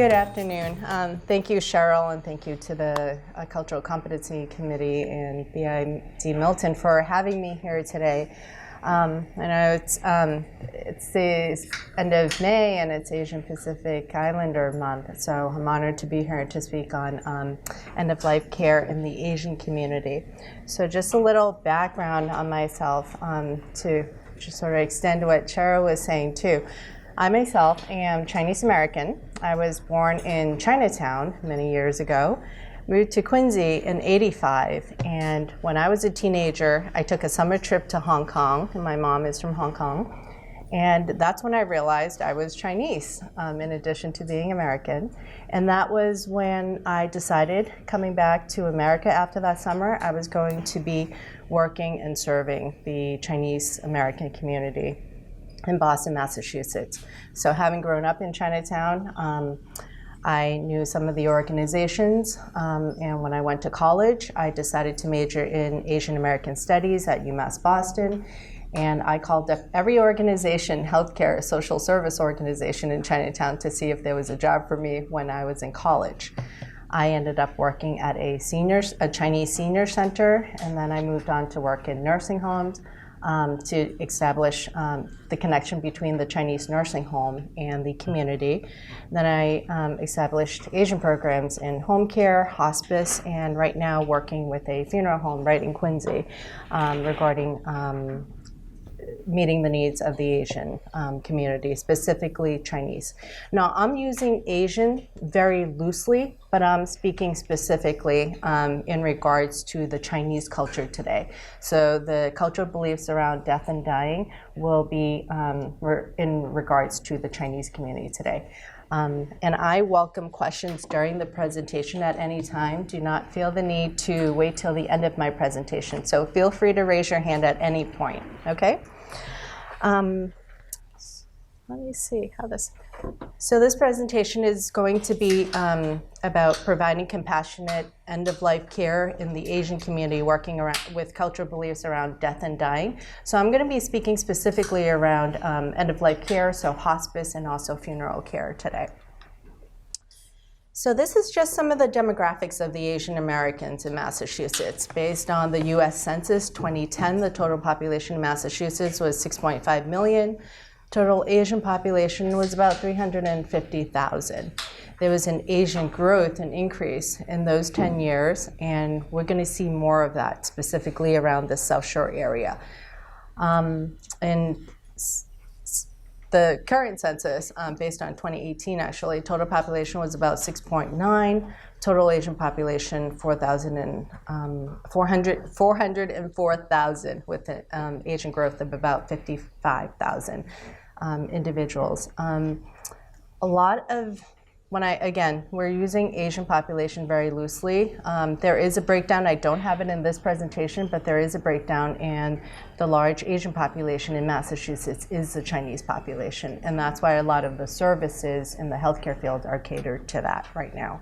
Good afternoon. Thank you, Cheryl, and thank you to the Cultural Competency Committee and BID Milton for having me here today. I know it's the end of May and it's Asian Pacific Islander Month, so I'm honored to be here to speak on end-of-life care in the Asian community. So just a little background on myself to just sort of extend what Cheryl was saying too. I myself am Chinese American. I was born in Chinatown many years ago, moved to Quincy in '85, and when I was a teenager, I took a summer trip to Hong Kong, and my mom is from Hong Kong, and that's when I realized I was Chinese, in addition to being American. And that was when I decided, coming back to America after that summer, I was going to be working and serving the Chinese American community in Boston, Massachusetts. So having grown up in Chinatown, I knew some of the organizations, and when I went to college, I decided to major in Asian American Studies at UMass Boston, and I called up every organization, healthcare, social service organization in Chinatown to see if there was a job for me when I was in college. I ended up working at a Chinese senior center, and then I moved on to work in nursing homes, to establish the connection between the Chinese nursing home and the community. Then I established Asian programs in home care, hospice, and right now working with a funeral home right in Quincy regarding meeting the needs of the Asian community, specifically Chinese. Now, I'm using Asian very loosely, but I'm speaking specifically in regards to the Chinese culture today. So the cultural beliefs around death and dying will be in regards to the Chinese community today. And I welcome questions during the presentation at any time. Do not feel the need to wait till the end of my presentation. So feel free to raise your hand at any point, okay? Let me see how this. So this presentation is going to be about providing compassionate end-of-life care in the Asian community, working around with cultural beliefs around death and dying. So I'm going to be speaking specifically around end-of-life care, so hospice and also funeral care today. So this is just some of the demographics of the Asian Americans in Massachusetts. Based on the US Census 2010, the total population in Massachusetts was 6.5 million. Total Asian population was about 350,000. There was an Asian growth and increase in those 10 years, and we're going to see more of that, specifically around the South Shore area. And the current census, based on 2018 actually, total population was about 6.9, total Asian population 404,000 with an Asian growth of about 55,000 individuals. A lot of, we're using Asian population very loosely. There is a breakdown, I don't have it in this presentation, but there is a breakdown, and the large Asian population in Massachusetts is the Chinese population, and that's why a lot of the services in the healthcare field are catered to that right now.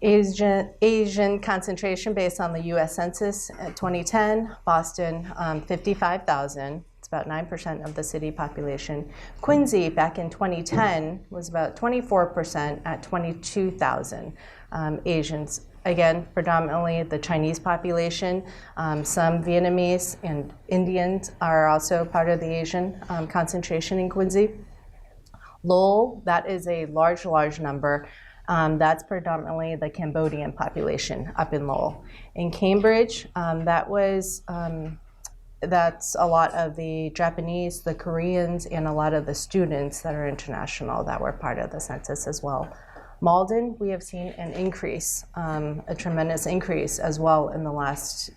Asian concentration based on the US Census at 2010, Boston, 55,000. It's about 9% of the city population. Quincy, back in 2010, was about 24% at 22,000 Asians. Again, predominantly the Chinese population. Some Vietnamese and Indians are also part of the Asian concentration in Quincy. Lowell, that is a large number. That's predominantly the Cambodian population up in Lowell. In Cambridge, that's a lot of the Japanese, the Koreans, and a lot of the students that are international that were part of the census as well. Malden, we have seen an increase, a tremendous increase as well in the last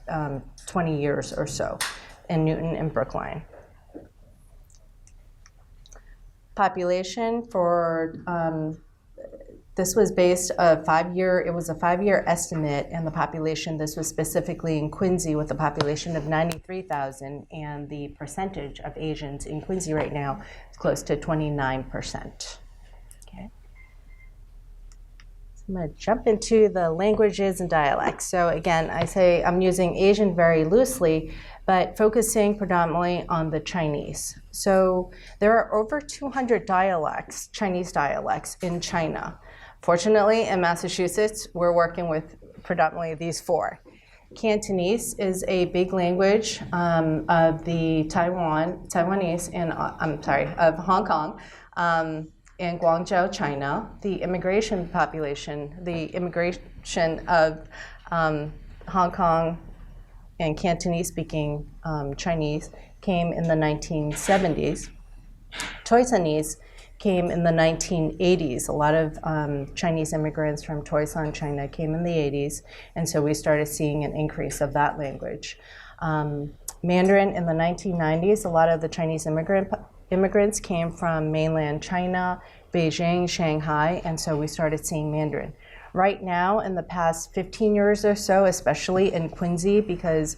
20 years or so, in Newton and Brookline. Population for this was based it was a 5-year estimate, and the population, this was specifically in Quincy with a population of 93,000, and the percentage of Asians in Quincy right now is close to 29%. Okay. I'm going to jump into the languages and dialects. So again, I say I'm using Asian very loosely, but focusing predominantly on the Chinese. So there are over 200 dialects, Chinese dialects in China. Fortunately, in Massachusetts, we're working with predominantly these 4. Cantonese is a big language of the Taiwanese, and of Hong Kong, in Guangzhou, China. The immigration population, the immigration of Hong Kong and Cantonese-speaking Chinese came in the 1970s. Toisanese came in the 1980s. A lot of Chinese immigrants from Toisan, China came in the 80s, and so we started seeing an increase of that language. Mandarin in the 1990s, a lot of the Chinese immigrants came from mainland China, Beijing, Shanghai, and so we started seeing Mandarin. Right now, in the past 15 years or so, especially in Quincy, because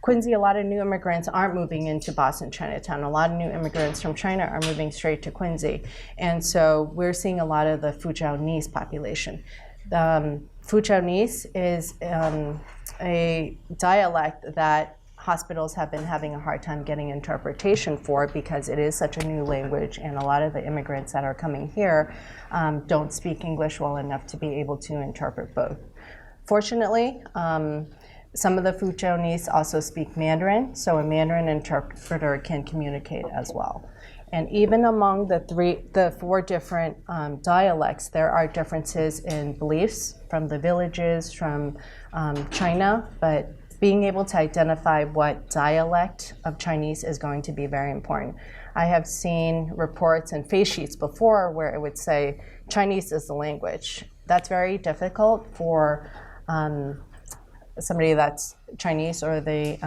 Quincy, a lot of new immigrants aren't moving into Boston, Chinatown. A lot of new immigrants from China are moving straight to Quincy. And so we're seeing a lot of the Fujianese population. Fujianese is a dialect that hospitals have been having a hard time getting interpretation for because it is such a new language, and a lot of the immigrants that are coming here don't speak English well enough to be able to interpret both. Fortunately, some of the Fujianese also speak Mandarin, so a Mandarin interpreter can communicate as well. And even among the 4 different dialects, there are differences in beliefs from the villages, from China, but being able to identify what dialect of Chinese is going to be very important. I have seen reports and face sheets before where it would say Chinese is the language. That's very difficult for somebody that's Chinese or the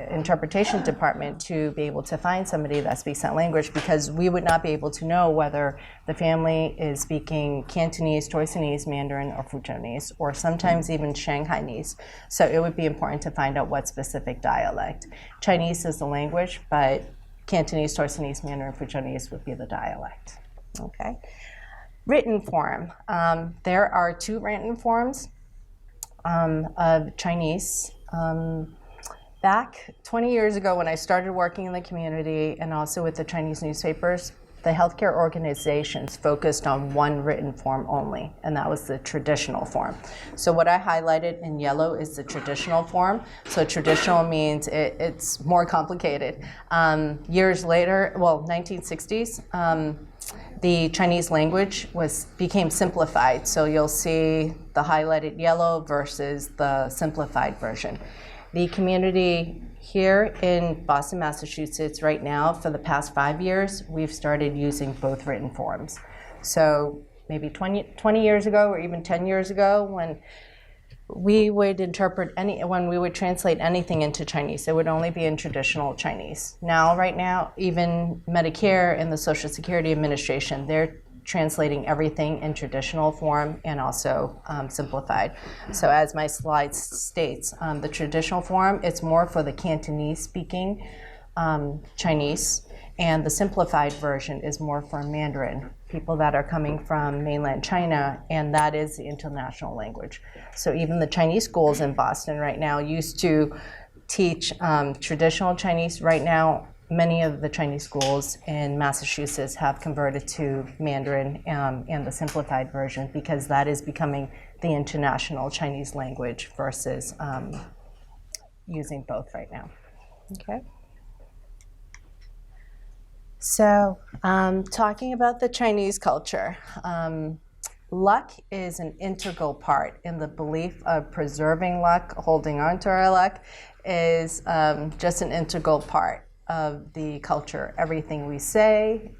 interpretation department to be able to find somebody that speaks that language, because we would not be able to know whether the family is speaking Cantonese, Toisanese, Mandarin, or Fujianese, or sometimes even Shanghainese. So it would be important to find out what specific dialect. Chinese is the language, but Cantonese, Toisanese, Mandarin, Fujianese would be the dialect. Okay. Written form. There are 2 written forms of Chinese. Back 20 years ago when I started working in the community and also with the Chinese newspapers, the healthcare organizations focused on 1 written form only, and that was the traditional form. So what I highlighted in yellow is the traditional form. So traditional means it's more complicated. Years later, 1960s, the Chinese language became simplified. So you'll see the highlighted yellow versus the simplified version. The community here in Boston, Massachusetts right now, for the past 5 years, we've started using both written forms. So maybe 20 years ago or even 10 years ago, when we would when we would translate anything into Chinese, it would only be in traditional Chinese. Now, right now, even Medicare and the Social Security Administration, they're translating everything in traditional form and also simplified. So as my slide states, the traditional form, it's more for the Cantonese-speaking Chinese, and the simplified version is more for Mandarin, people that are coming from mainland China, and that is the international language. So even the Chinese schools in Boston right now used to teach traditional Chinese. Right now, many of the Chinese schools in Massachusetts have converted to Mandarin and the simplified version, because that is becoming the international Chinese language versus using both right now. Okay. So talking about the Chinese culture, luck is an integral part in the belief of preserving luck. Holding on to our luck is just an integral part of the culture. Everything we say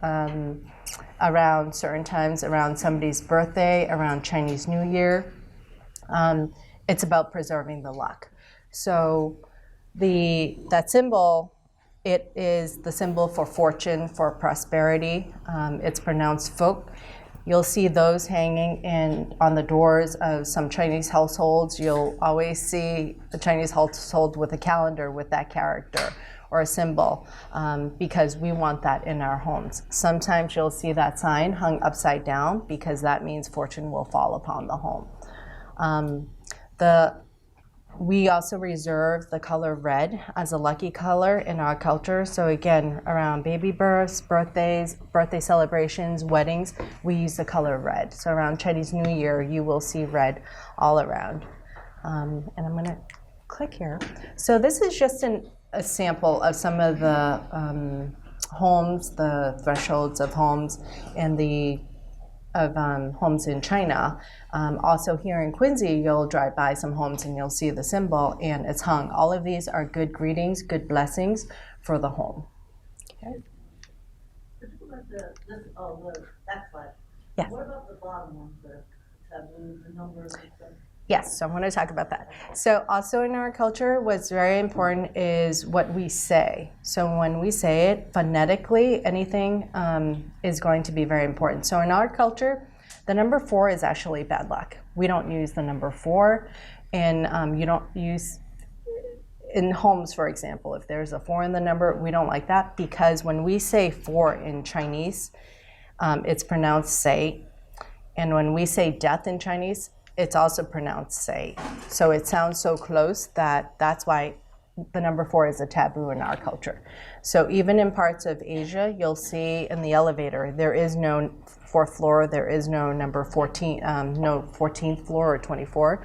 around certain times, around somebody's birthday, around Chinese New Year, it's about preserving the luck. So that symbol, it is the symbol for fortune, for prosperity. It's pronounced folk. You'll see those hanging on the doors of some Chinese households. You'll always see a Chinese household with a calendar with that character. or a symbol, because we want that in our homes. Sometimes you'll see that sign hung upside down because that means fortune will fall upon the home. We also reserve the color red as a lucky color in our culture. So again, around baby births, birthdays, birthday celebrations, weddings, we use the color red. So around Chinese New Year, you will see red all around. And I'm gonna click here. So this is just a sample of some of the homes, the thresholds of homes, and homes in China. Also here in Quincy, you'll drive by some homes and you'll see the symbol and it's hung. All of these are good greetings, good blessings for the home. Okay. That's what. Yes. What about the bottom one, the taboo, the numbers and stuff? Yes, so I want to talk about that. So also in our culture, what's very important is what we say. So when we say it phonetically, anything is going to be very important. So in our culture, the number 4 is actually bad luck. We don't use the number 4, and you don't use, in homes, for example, if there's a 4 in the number, we don't like that, because when we say 4 in Chinese, it's pronounced say, and when we say death in Chinese, it's also pronounced say. So it sounds so close that's why the number 4 is a taboo in our culture. So even in parts of Asia, you'll see in the elevator, there is no 4th floor, there is no number 14, no 14th floor or 24.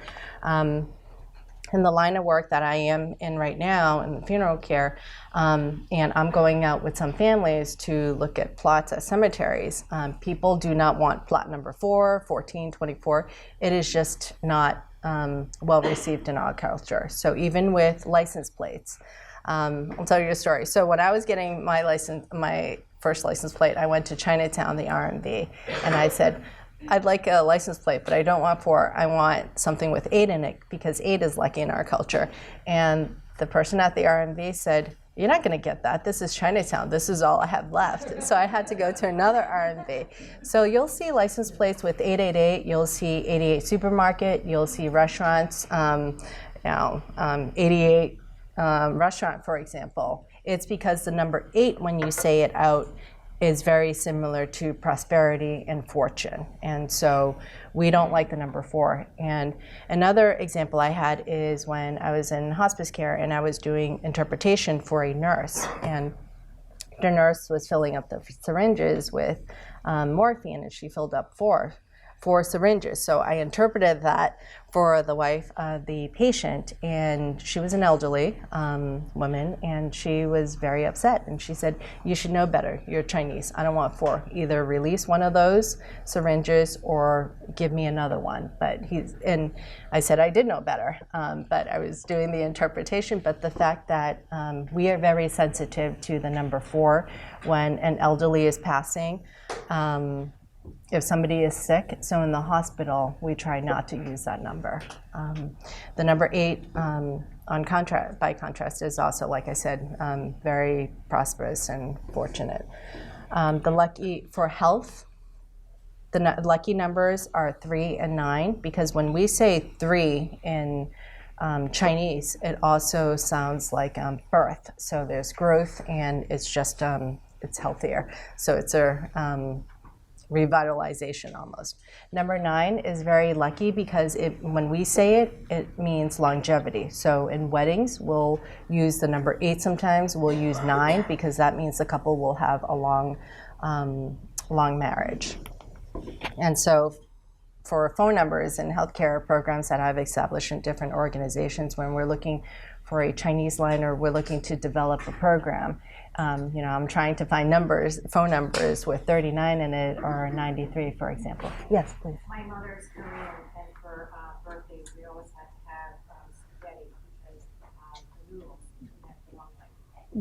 In the line of work that I am in right now in the funeral care, and I'm going out with some families to look at plots at cemeteries. People do not want plot number 4, 14, 24. It is just not well received in our culture. So even with license plates, I'll tell you a story. So when I was getting my first license plate, I went to Chinatown, the RMV, and I said, I'd like a license plate, but I don't want 4. I want something with 8 in it, because 8 is lucky in our culture. And the person at the RMV said, you're not going to get that. This is Chinatown. This is all I have left. So I had to go to another RMV. So you'll see license plates with 888. You'll see 88 supermarket. You'll see restaurants, 88 restaurant, for example. It's because the number 8, when you say it out, is very similar to prosperity and fortune. And so we don't like the number 4. And another example I had is when I was in hospice care and I was doing interpretation for a nurse. And the nurse was filling up the syringes with morphine, and she filled up 4 syringes. So I interpreted that for the wife of the patient, and she was an elderly woman, and she was very upset. And she said, you should know better. You're Chinese. I don't want 4. Either release one of those syringes or give me another one. And I said I did know better, but I was doing the interpretation. But the fact that we are very sensitive to the number 4 when an elderly is passing. If somebody is sick, so in the hospital, we try not to use that number. The number 8, by contrast, is also, like I said, very prosperous and fortunate. The lucky for health, the lucky numbers are 3 and 9, because when we say 3 in Chinese, it also sounds like birth. So there's growth, and it's just it's healthier. So it's a revitalization almost. Number 9 is very lucky because when we say it, it means longevity. So in weddings, we'll use the number 8 sometimes. We'll use 9 because that means the couple will have a long marriage. And so for phone numbers and healthcare programs that I've established in different organizations, when we're looking for a Chinese line or we're looking to develop a program, I'm trying to find phone numbers with 39 in it or 93, for example. Yes, please. My mother's Korean, and for birthdays, we always had to have spaghetti because the noodles have the long leg.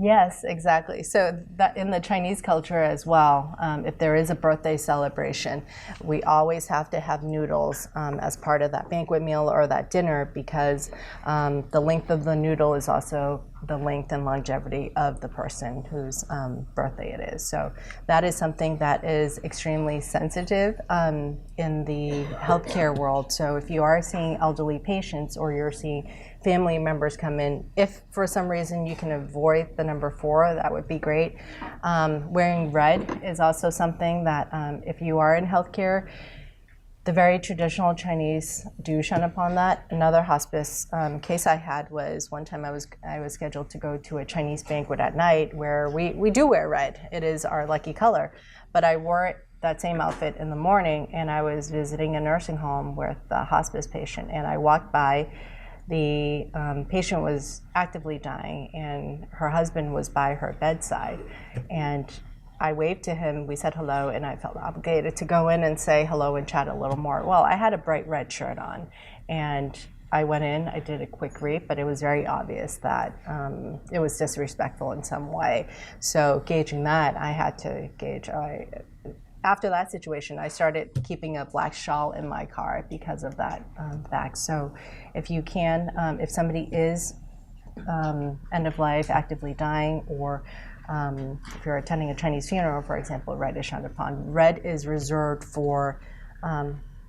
Yes, exactly. So that in the Chinese culture as well, if there is a birthday celebration, we always have to have noodles as part of that banquet meal or that dinner, because the length of the noodle is also the length and longevity of the person whose birthday it is. So that is something that is extremely sensitive in the healthcare world. So if you are seeing elderly patients or you're seeing family members come in, if for some reason you can avoid the number 4, that would be great. Wearing red is also something that if you are in healthcare, the very traditional Chinese do shun upon that. Another hospice case I had was one time I was scheduled to go to a Chinese banquet at night where we do wear red. It is our lucky color. But I wore that same outfit in the morning, and I was visiting a nursing home with a hospice patient, and I walked by. The patient was actively dying, and her husband was by her bedside. And I waved to him, we said hello, and I felt obligated to go in and say hello and chat a little more. Well, I had a bright red shirt on, and I went in, I did a quick read, but it was very obvious that it was disrespectful in some way. So gauging that, I had to gauge. After that situation, I started keeping a black shawl in my car because of that fact. So if you can, if somebody is end of life, actively dying, or if you're attending a Chinese funeral, for example, red is shunned upon. Red is reserved for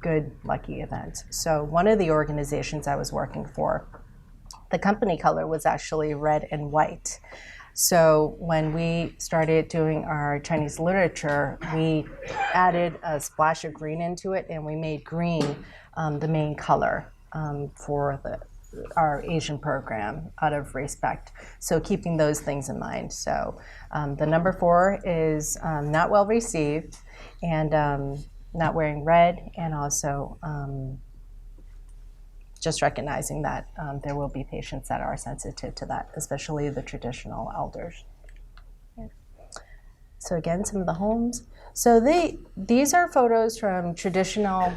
good, lucky events. So one of the organizations I was working for, the company color was actually red and white. So when we started doing our Chinese literature, we added a splash of green into it, and we made green the main color for our Asian program out of respect. So keeping those things in mind. So the number 4 is not well received, and not wearing red, and also just recognizing that there will be patients that are sensitive to that, especially the traditional elders. Yeah. So again, some of the homes. So these are photos from traditional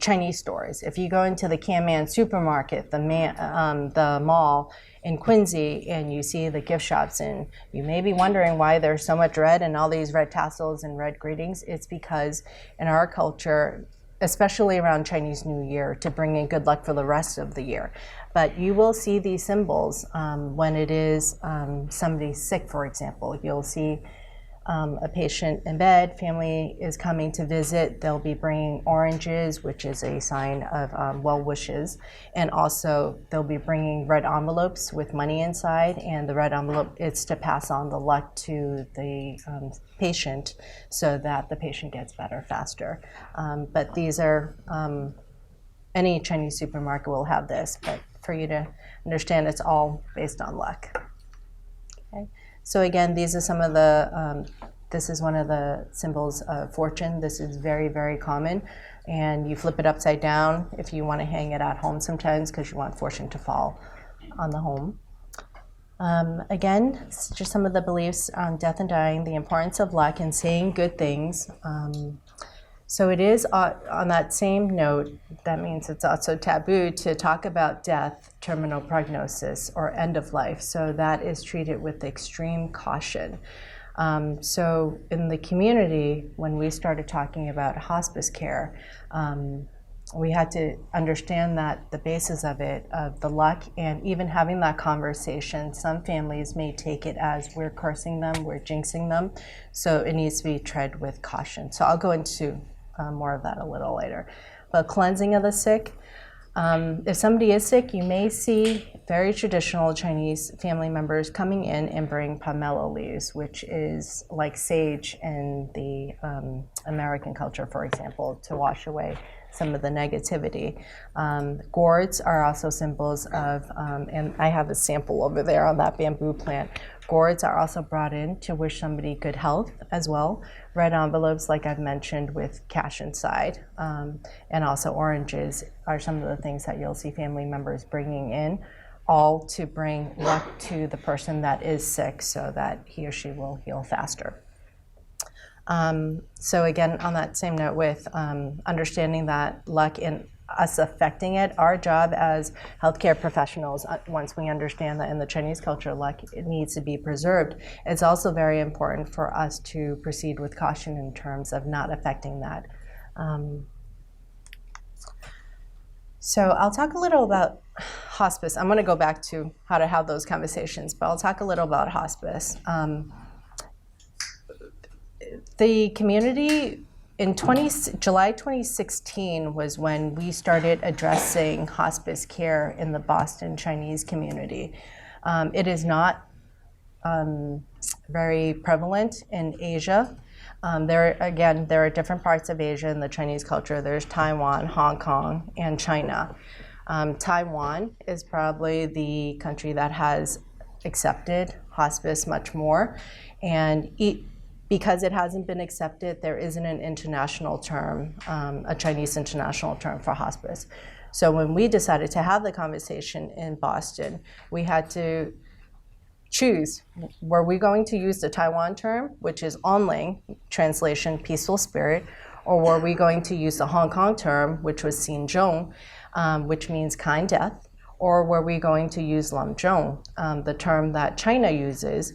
Chinese stores. If you go into the Kanman supermarket, the mall in Quincy, and you see the gift shops, and you may be wondering why there's so much red and all these red tassels and red greetings. It's because in our culture, especially around Chinese New Year, to bring in good luck for the rest of the year. But you will see these symbols when it is somebody sick, for example. You'll see a patient in bed, family is coming to visit, they'll be bringing oranges, which is a sign of well wishes, and also they'll be bringing red envelopes with money inside, and the red envelope is to pass on the luck to the patient so that the patient gets better faster. But these are, any Chinese supermarket will have this, but for you to understand, it's all based on luck. Okay. So again, these are some of the, this is one of the symbols of fortune. This is very, very common. And you flip it upside down if you want to hang it at home sometimes because you want fortune to fall on the home. Again, just some of the beliefs on death and dying, the importance of luck and saying good things. So it is on that same note, that means it's also taboo to talk about death, terminal prognosis, or end of life. So that is treated with extreme caution. So in the community, when we started talking about hospice care, we had to understand that the basis of it, of the luck, and even having that conversation, some families may take it as we're cursing them, we're jinxing them. So it needs to be tread with caution. So I'll go into more of that a little later. But cleansing of the sick. If somebody is sick, you may see very traditional Chinese family members coming in and bring pomelo leaves, which is like sage in the American culture, for example, to wash away some of the negativity. Gourds are also symbols of, and I have a sample over there on that bamboo plant. Gourds are also brought in to wish somebody good health as well. Red envelopes, like I've mentioned, with cash inside. And also oranges are some of the things that you'll see family members bringing in, all to bring luck to the person that is sick so that he or she will heal faster. So again, on that same note with understanding that luck and us affecting it, our job as healthcare professionals, once we understand that in the Chinese culture, luck, it needs to be preserved, it's also very important for us to proceed with caution in terms of not affecting that. So I'll talk a little about hospice. I'm going to go back to how to have those conversations, but I'll talk a little about hospice. The community in July 2016 was when we started addressing hospice care in the Boston Chinese community. It is not very prevalent in Asia. There are different parts of Asia in the Chinese culture. There's Taiwan, Hong Kong, and China. Taiwan is probably the country that has accepted hospice much more, and because it hasn't been accepted, there isn't an international term, a Chinese international term for hospice. So when we decided to have the conversation in Boston, we had to choose, were we going to use the Taiwan term, which is onling, translation, peaceful spirit, or were we going to use the Hong Kong term, which was xin zhong, which means kind death, or were we going to use lam zhong, the term that China uses,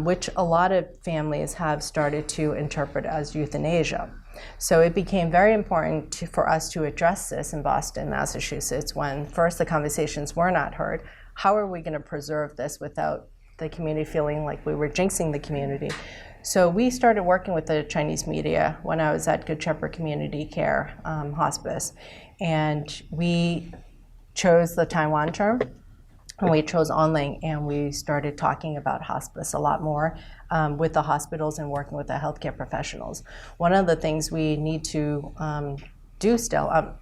which a lot of families have started to interpret as euthanasia. So it became very important for us to address this in Boston, Massachusetts, when first the conversations were not heard. How are we going to preserve this without the community feeling like we were jinxing the community? So we started working with the Chinese media when I was at Good Shepherd Community Care Hospice, and we chose the Taiwan term, and we chose onling, and we started talking about hospice a lot more with the hospitals and working with the healthcare professionals. One of the things we need to do still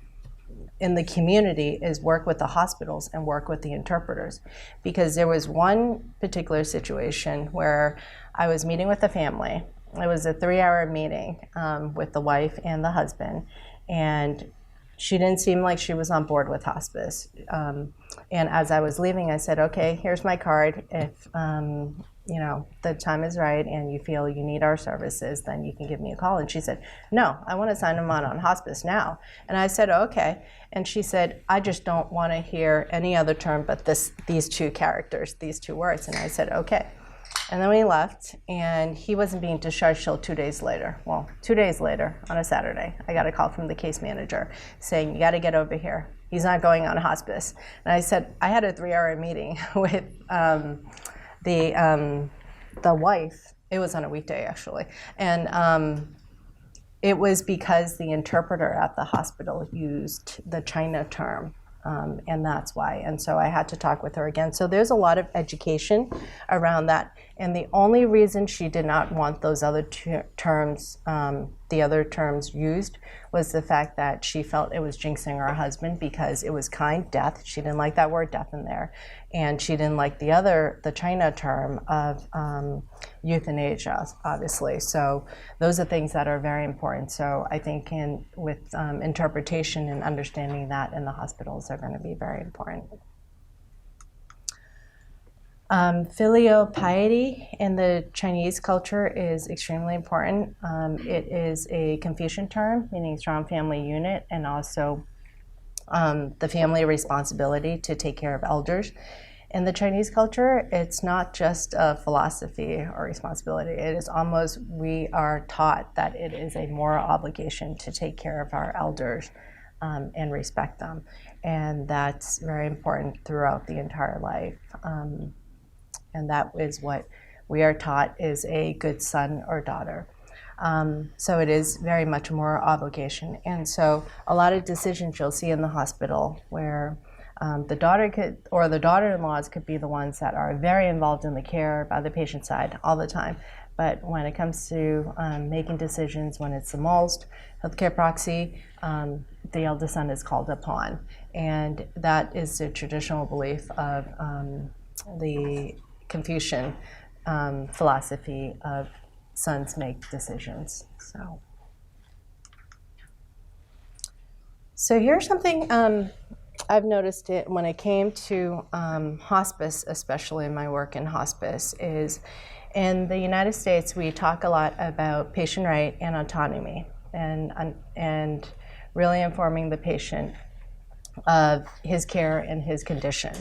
in the community is work with the hospitals and work with the interpreters, because there was one particular situation where I was meeting with a family. It was a 3-hour meeting with the wife and the husband, and she didn't seem like she was on board with hospice. And as I was leaving, I said, okay, here's my card. If the time is right and you feel you need our services, then you can give me a call. And she said, no, I want to sign him on hospice now. And I said, okay. And she said, I just don't want to hear any other term but these two characters, these two words. And I said, okay. And then we left, and he wasn't being discharged till 2 days later. Well, 2 days later, on a Saturday, I got a call from the case manager saying, you got to get over here. He's not going on hospice. And I said, I had a 3-hour meeting with the wife. It was on a weekday, actually. And it was because the interpreter at the hospital used the China term. And that's why. And so I had to talk with her again. So there's a lot of education around that. And the only reason she did not want those other terms, the other terms used, was the fact that she felt it was jinxing her husband because it was kind death. She didn't like that word death in there. And she didn't like the China term of euthanasia, obviously. So those are things that are very important. So I think with interpretation and understanding that in the hospitals are going to be very important. Filial piety in the Chinese culture is extremely important. It is a Confucian term, meaning strong family unit, and also the family responsibility to take care of elders. In the Chinese culture, it's not just a philosophy or responsibility. It is almost, we are taught that it is a moral obligation to take care of our elders and respect them. And that's very important throughout the entire life. And that is what we are taught is a good son or daughter. So it is very much more obligation. And so a lot of decisions you'll see in the hospital where the daughter-in-laws could be the ones that are very involved in the care by the patient side all the time. But when it comes to making decisions, when it's the most healthcare proxy, the eldest son is called upon. And that is the traditional belief of the Confucian philosophy of sons make decisions. So here's something I've noticed it when it came to hospice, especially in my work in hospice, is in the United States we talk a lot about patient right and autonomy and really informing the patient of his care and his condition.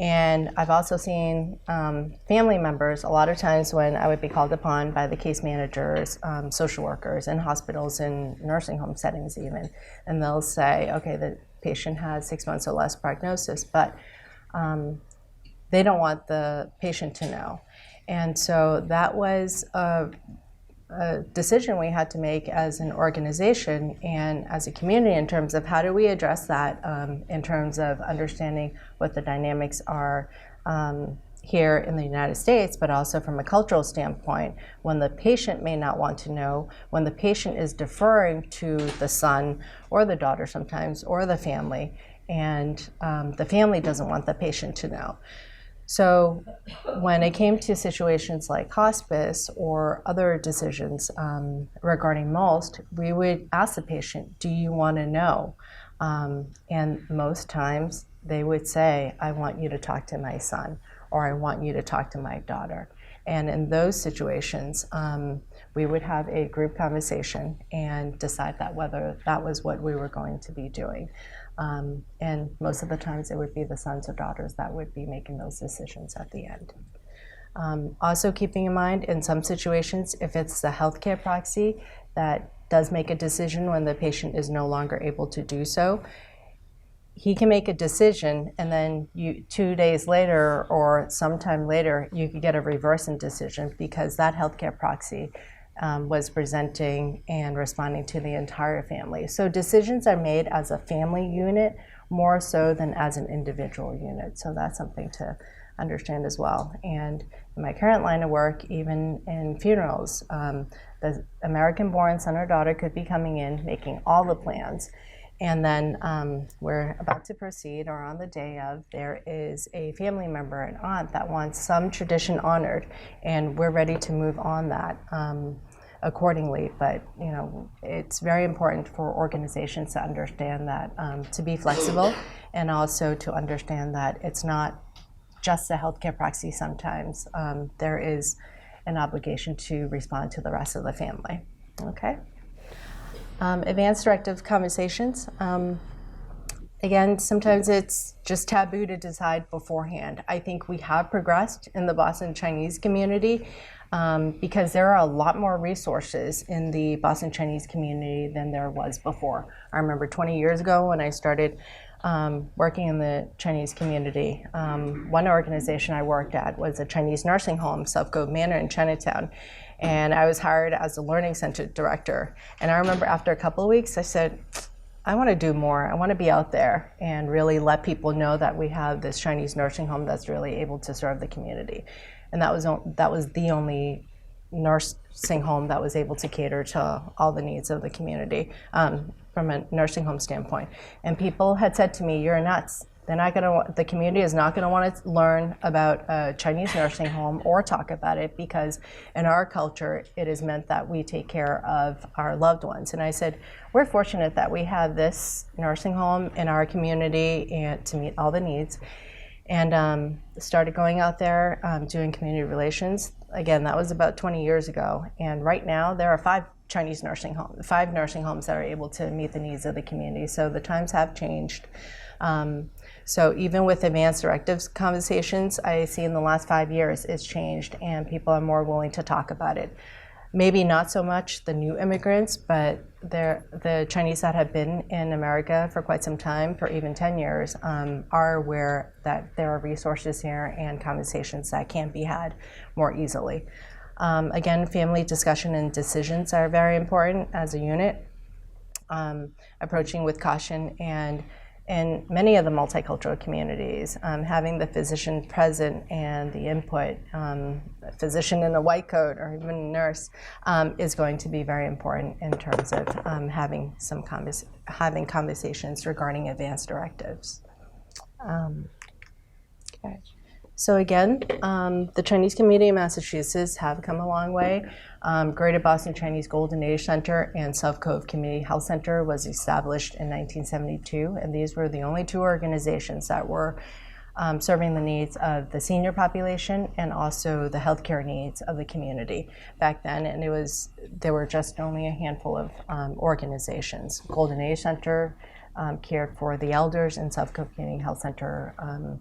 And I've also seen family members, a lot of times when I would be called upon by the case managers, social workers in hospitals and nursing home settings even, and they'll say, okay, the patient has 6 months or less prognosis, but they don't want the patient to know. And so that was a decision we had to make as an organization and as a community in terms of how do we address that in terms of understanding what the dynamics are here in the United States, but also from a cultural standpoint, when the patient may not want to know, when the patient is deferring to the son or the daughter sometimes, or the family, and the family doesn't want the patient to know. So when it came to situations like hospice or other decisions regarding most, we would ask the patient, do you want to know? And most times they would say, I want you to talk to my son, or I want you to talk to my daughter. And in those situations, we would have a group conversation and decide that whether that was what we were going to be doing. And most of the times it would be the sons or daughters that would be making those decisions at the end. Also keeping in mind, in some situations, if it's the healthcare proxy that does make a decision when the patient is no longer able to do so, he can make a decision, and then 2 days later or sometime later, you could get a reversing decision because that healthcare proxy was presenting and responding to the entire family. So decisions are made as a family unit more so than as an individual unit. So that's something to understand as well. And in my current line of work, even in funerals, the American-born son or daughter could be coming in, making all the plans. And then we're about to proceed, or on the day of, there is a family member, an aunt, that wants some tradition honored, and we're ready to move on that accordingly. But it's very important for organizations to understand that, to be flexible, and also to understand that it's not just a healthcare proxy sometimes. There is an obligation to respond to the rest of the family. Okay. Advanced directive conversations. Again, sometimes it's just taboo to decide beforehand. I think we have progressed in the Boston Chinese community because there are a lot more resources in the Boston Chinese community than there was before. I remember 20 years ago when I started working in the Chinese community, one organization I worked at was a Chinese nursing home, South Cove Manor in Chinatown. And I was hired as a learning center director. And I remember after a couple of weeks, I said, I want to do more. I want to be out there and really let people know that we have this Chinese nursing home that's really able to serve the community. And that was the only nursing home that was able to cater to all the needs of the community from a nursing home standpoint. And people had said to me, you're nuts. The community is not going to want to learn about a Chinese nursing home or talk about it, because in our culture, it is meant that we take care of our loved ones. And I said, we're fortunate that we have this nursing home in our community and to meet all the needs. And started going out there, doing community relations. Again, that was about 20 years ago. And right now, there are 5 nursing homes that are able to meet the needs of the community. So the times have changed. So even with advanced directives conversations, I see in the last 5 years it's changed, and people are more willing to talk about it. Maybe not so much the new immigrants, but the Chinese that have been in America for quite some time, for even 10 years, are aware that there are resources here and conversations that can be had more easily. Again, family discussion and decisions are very important as a unit. Approaching with caution, and in many of the multicultural communities, having the physician present and the input, a physician in a white coat or even a nurse, is going to be very important in terms of having conversations regarding advanced directives. Okay. So again, the Chinese community in Massachusetts have come a long way. Greater Boston Chinese Golden Age Center and South Cove Community Health Center was established in 1972, and these were the only 2 organizations that were serving the needs of the senior population and also the healthcare needs of the community back then. And there were just only a handful of organizations. Golden Age Center cared for the elders, and South Cove Community Health Center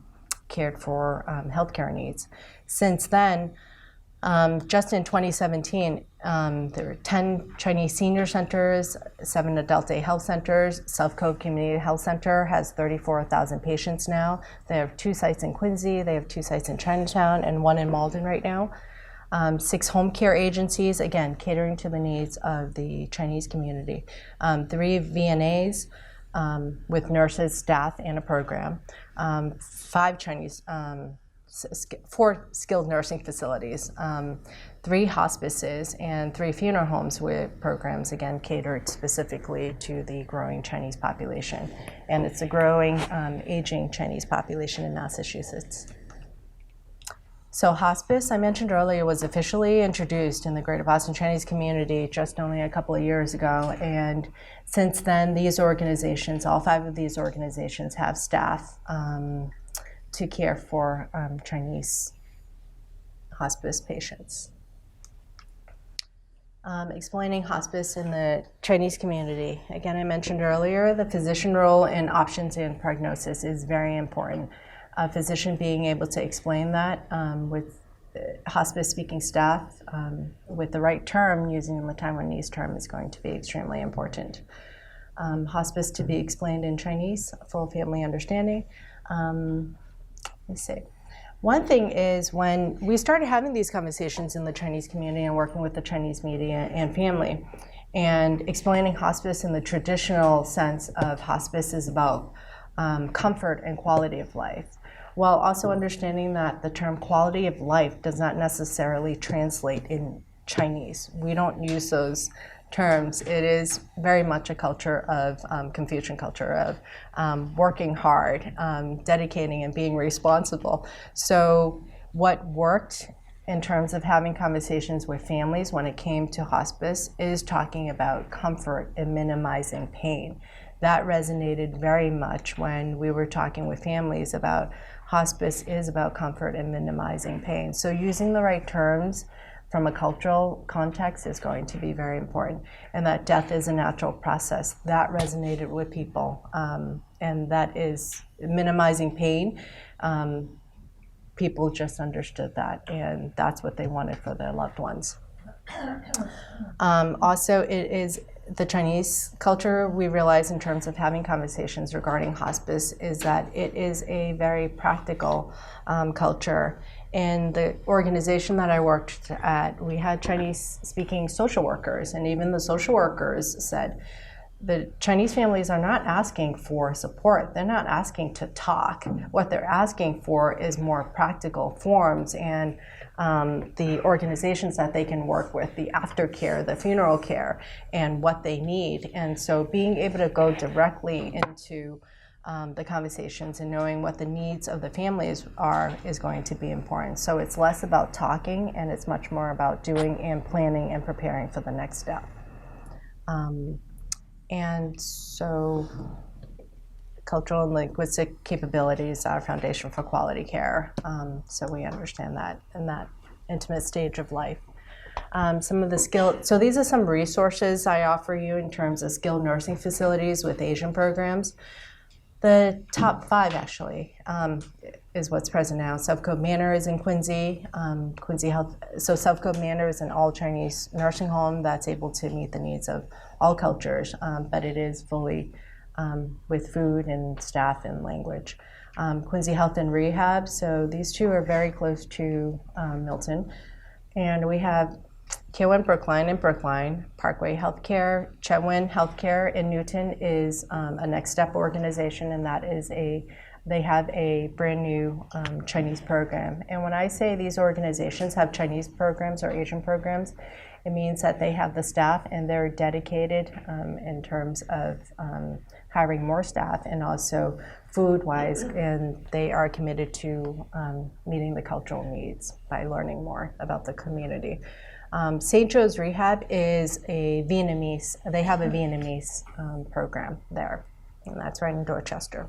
cared for healthcare needs. Since then, just in 2017, there were 10 Chinese senior centers, 7 adult day health centers. South Cove Community Health Center has 34,000 patients now. They have 2 sites in Quincy, they have 2 sites in Chinatown, and 1 in Malden right now. 6 home care agencies, again, catering to the needs of the Chinese community. 3 VNAs with nurses, staff, and a program. 5 Chinese, 4 skilled nursing facilities, 3 hospices, and 3 funeral homes with programs, again, catered specifically to the growing Chinese population. And it's a growing, aging Chinese population in Massachusetts. So hospice, I mentioned earlier, was officially introduced in the Greater Boston Chinese community just only a couple of years ago. And since then, these organizations, all 5 of these organizations, have staff to care for Chinese hospice patients. Explaining hospice in the Chinese community. Again, I mentioned earlier, the physician role in options and prognosis is very important. A physician being able to explain that with hospice-speaking staff with the right term, using the Taiwanese term, is going to be extremely important. Hospice to be explained in Chinese, full family understanding. Let's see. One thing is, when we started having these conversations in the Chinese community and working with the Chinese media and family, and explaining hospice in the traditional sense of hospice is about comfort and quality of life, while also understanding that the term quality of life does not necessarily translate in Chinese. We don't use those terms. It is very much a culture of Confucian culture of working hard, dedicating, and being responsible. So what worked in terms of having conversations with families when it came to hospice is talking about comfort and minimizing pain. That resonated very much when we were talking with families about hospice is about comfort and minimizing pain. So using the right terms from a cultural context is going to be very important. And that death is a natural process. That resonated with people. And that is minimizing pain. People just understood that, and that's what they wanted for their loved ones. Also, it is the Chinese culture, we realize in terms of having conversations regarding hospice, is that it is a very practical culture. In the organization that I worked at, we had Chinese-speaking social workers, and even the social workers said, the Chinese families are not asking for support. They're not asking to talk. What they're asking for is more practical forms and the organizations that they can work with, the aftercare, the funeral care, and what they need. And so being able to go directly into the conversations and knowing what the needs of the families are is going to be important. So it's less about talking, and it's much more about doing and planning and preparing for the next step. And so cultural and linguistic capabilities are a foundation for quality care. So we understand that in that intimate stage of life. Some of the so these are some resources I offer you in terms of skilled nursing facilities with Asian programs. The top 5 actually is what's present now. South Cove Manor is in Quincy. Quincy Health. So South Cove Manor is an all-Chinese nursing home that's able to meet the needs of all cultures, but it is fully with food and staff and language. Quincy Health and Rehab. So these 2 are very close to Milton, and we have KON Brookline in Brookline, Parkway Healthcare, Chetwynd Healthcare in Newton is a Next Step organization, and that is they have a brand new Chinese program. And when I say these organizations have Chinese programs or Asian programs, it means that they have the staff and they're dedicated in terms of hiring more staff and also food-wise, and they are committed to meeting the cultural needs by learning more about the community. St. Joe's Rehab is a Vietnamese, they have a Vietnamese program there, and that's right in Dorchester.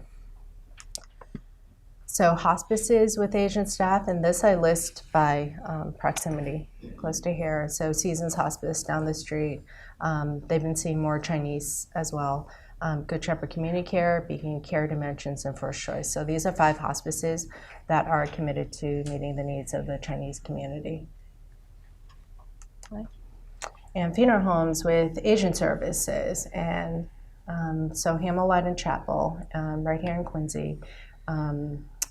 So hospices with Asian staff, and this I list by proximity, close to here. So Seasons Hospice down the street, they've been seeing more Chinese as well. Good Shepherd Community Care, Beacon Care Dimensions, and First Choice. So these are 5 hospices that are committed to meeting the needs of the Chinese community. And funeral homes with Asian services, and so Hamel Light and Chapel, right here in Quincy.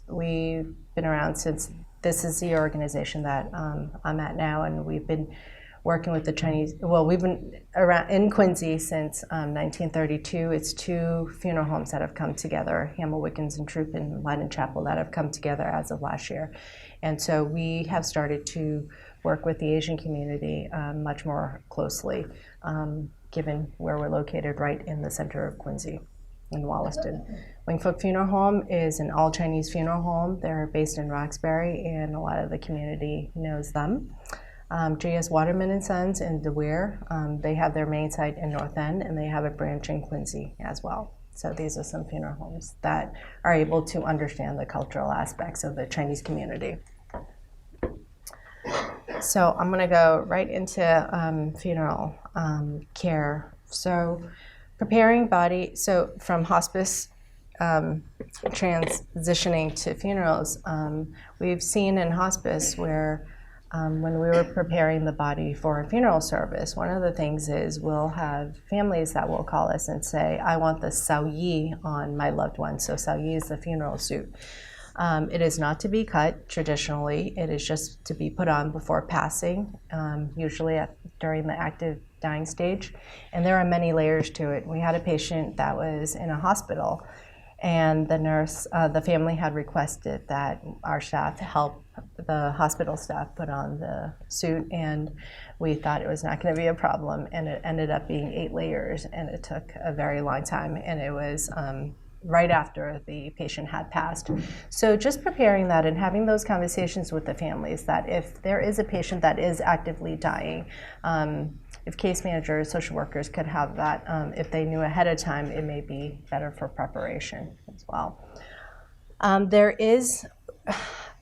We've been around since this is the organization that I'm at now, and we've been working with the Chinese. Well, we've been around in Quincy since 1932. It's two funeral homes that have come together, Hamel Wickens and Troop and Lyden Chapel, that have come together as of last year. And so we have started to work with the Asian community much more closely, given where we're located right in the center of Quincy in Wollaston. Wing Fook Funeral Home is an all-Chinese funeral home. They're based in Roxbury, and a lot of the community knows them. J.S. Waterman and Sons in DeWeer, they have their main site in North End, and they have a branch in Quincy as well. So these are some funeral homes that are able to understand the cultural aspects of the Chinese community. So I'm going to go right into funeral care. So preparing body, so from hospice transitioning to funerals, we've seen in hospice where when we were preparing the body for a funeral service, one of the things is we'll have families that will call us and say, I want the sao yi on my loved one. So sao yi is the funeral suit. It is not to be cut traditionally. It is just to be put on before passing, usually during the active dying stage. And there are many layers to it. We had a patient that was in a hospital, and the nurse, the family had requested that our staff help the hospital staff put on the suit, and we thought it was not going to be a problem, and it ended up being 8 layers, and it took a very long time, and it was right after the patient had passed. So just preparing that and having those conversations with the families, that if there is a patient that is actively dying, if case managers, social workers could have that, if they knew ahead of time, it may be better for preparation as well. There is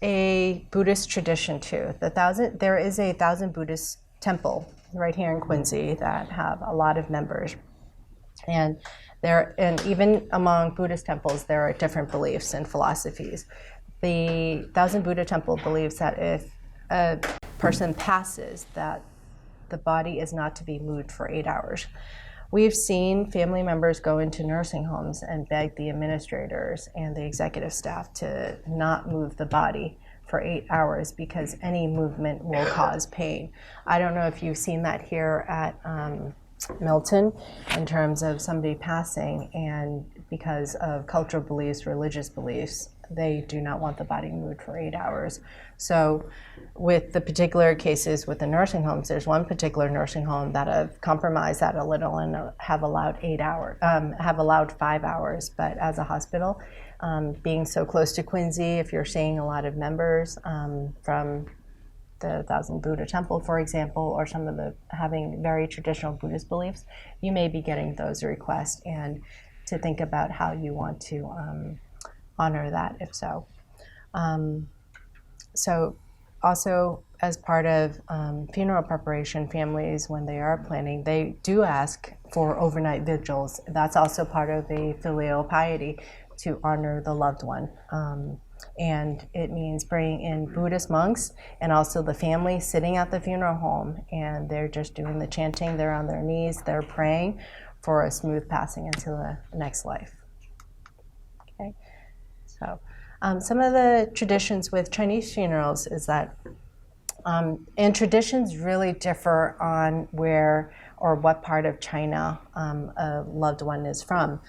a Buddhist tradition too. There is a 1,000 Buddhist temple right here in Quincy that have a lot of members. And even among Buddhist temples, there are different beliefs and philosophies. The 1,000 Buddha temple believes that if a person passes, that the body is not to be moved for 8 hours. We've seen family members go into nursing homes and beg the administrators and the executive staff to not move the body for 8 hours because any movement will cause pain. I don't know if you've seen that here at Milton in terms of somebody passing, and because of cultural beliefs, religious beliefs, they do not want the body moved for 8 hours. So with the particular cases with the nursing homes, there's one particular nursing home that have compromised that a little and have allowed 5 hours. But as a hospital, being so close to Quincy, if you're seeing a lot of members from the 1,000 Buddha temple, for example, or some of the having very traditional Buddhist beliefs, you may be getting those requests, and to think about how you want to honor that, if so. So also, as part of funeral preparation, families, when they are planning, they do ask for overnight vigils. That's also part of the filial piety, to honor the loved one. And it means bringing in Buddhist monks and also the family sitting at the funeral home, and they're just doing the chanting, they're on their knees, they're praying for a smooth passing into the next life. Okay, so some of the traditions with Chinese funerals is that, and traditions really differ on where or what part of China a loved one is from.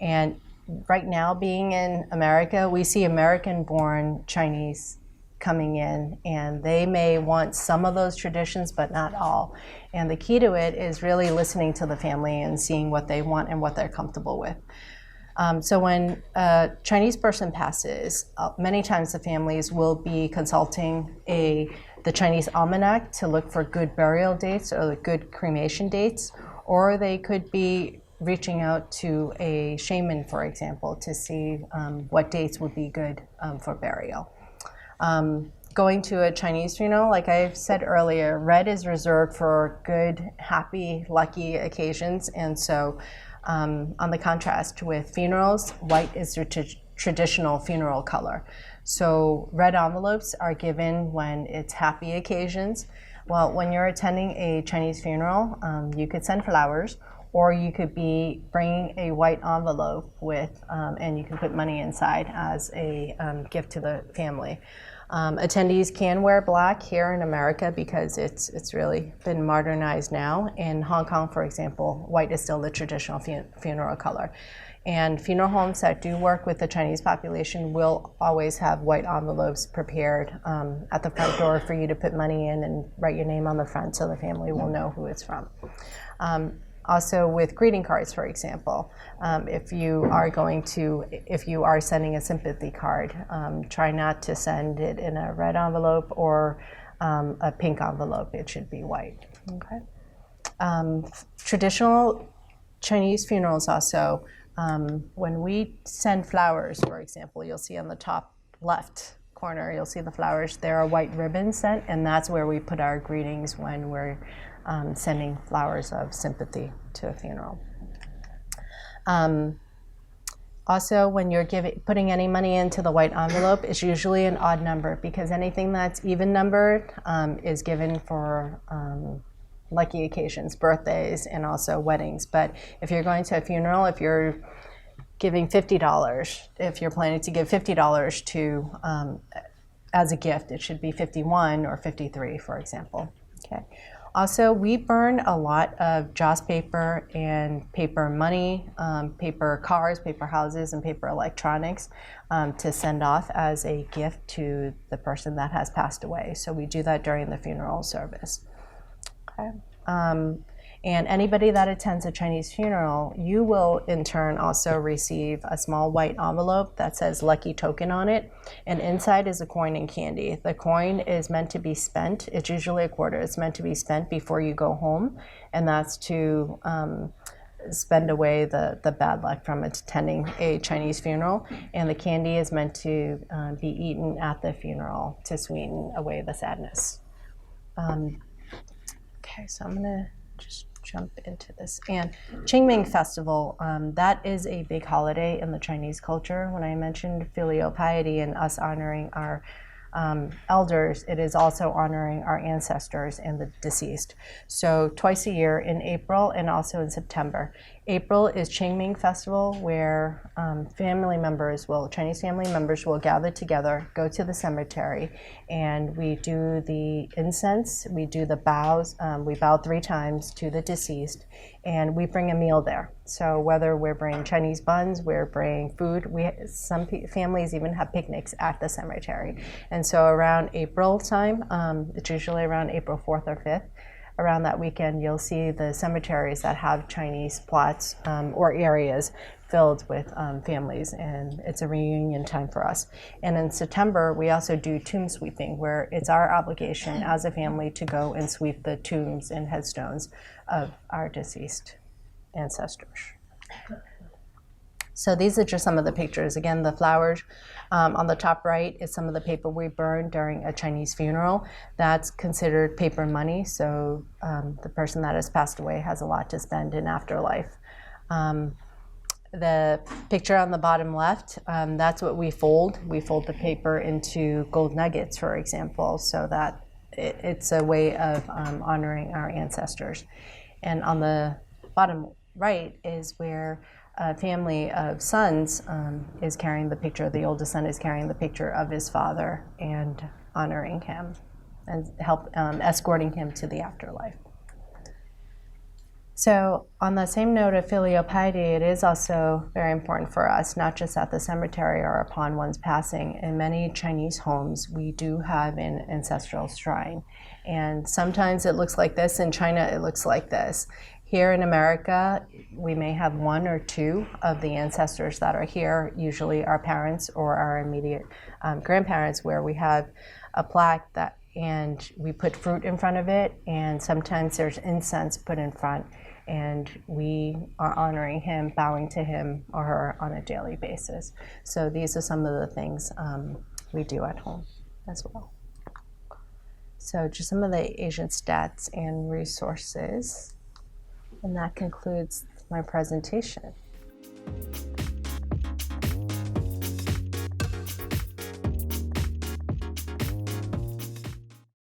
And right now, being in America, we see American-born Chinese coming in, and they may want some of those traditions, but not all. And the key to it is really listening to the family and seeing what they want and what they're comfortable with. So when a Chinese person passes, many times the families will be consulting the Chinese almanac to look for good burial dates or good cremation dates, or they could be reaching out to a shaman, for example, to see what dates would be good for burial. Going to a Chinese funeral, like I said earlier, red is reserved for good, happy, lucky occasions. And so on the contrast with funerals, white is the traditional funeral color. So red envelopes are given when it's happy occasions. Well, when you're attending a Chinese funeral, you could send flowers, or you could be bringing a white envelope with, and you can put money inside as a gift to the family. Attendees can wear black here in America because it's really been modernized now. In Hong Kong, for example, white is still the traditional funeral color. And funeral homes that do work with the Chinese population will always have white envelopes prepared at the front door for you to put money in and write your name on the front so the family will know who it's from. Also with greeting cards, for example, if you are sending a sympathy card, try not to send it in a red envelope or a pink envelope. It should be white. Okay. Traditional Chinese funerals also, when we send flowers, for example, you'll see on the top left corner, you'll see the flowers. There are white ribbons sent, and that's where we put our greetings when we're sending flowers of sympathy to a funeral. Also, when you're putting any money into the white envelope, it's usually an odd number because anything that's even numbered is given for lucky occasions, birthdays, and also weddings. But if you're going to a funeral, if you're giving $50, if you're planning to give $50 to as a gift, it should be 51 or 53, for example. Okay. Also, we burn a lot of joss paper and paper money, paper cars, paper houses, and paper electronics to send off as a gift to the person that has passed away. So we do that during the funeral service. Okay. And anybody that attends a Chinese funeral, you will in turn also receive a small white envelope that says lucky token on it. And inside is a coin and candy. The coin is meant to be spent. It's usually a quarter. It's meant to be spent before you go home. And that's to spend away the bad luck from attending a Chinese funeral. And the candy is meant to be eaten at the funeral to sweeten away the sadness. Okay, so I'm gonna just jump into this. And Qingming Festival, that is a big holiday in the Chinese culture. When I mentioned filial piety and us honoring our elders, it is also honoring our ancestors and the deceased. So twice a year in April and also in September. April is Qingming Festival, where Chinese family members will gather together, go to the cemetery, and we do the incense, we do the bows, we bow 3 times to the deceased, and we bring a meal there. So whether we're bringing Chinese buns, we're bringing food, some families even have picnics at the cemetery. And so around April time, it's usually around April 4th or 5th, around that weekend, you'll see the cemeteries that have Chinese plots or areas filled with families, and it's a reunion time for us. And in September, we also do tomb sweeping, where it's our obligation as a family to go and sweep the tombs and headstones of our deceased ancestors. So these are just some of the pictures. Again, the flowers on the top right is some of the paper we burn during a Chinese funeral. That's considered paper money, so the person that has passed away has a lot to spend in afterlife. The picture on the bottom left, that's what we fold. We fold the paper into gold nuggets, for example, so that it's a way of honoring our ancestors. And on the bottom right is where a family of sons is carrying the picture. The oldest son is carrying the picture of his father and honoring him and escorting him to the afterlife. So on the same note of filial piety, it is also very important for us, not just at the cemetery or upon one's passing. In many Chinese homes, we do have an ancestral shrine. And sometimes it looks like this. In China, it looks like this. Here in America, we may have 1 or 2 of the ancestors that are here, usually our parents or our immediate grandparents, where we have a plaque and we put fruit in front of it, and sometimes there's incense put in front, and we are honoring him, bowing to him or her on a daily basis. So these are some of the things we do at home as well. So just some of the Asian stats and resources. And that concludes my presentation.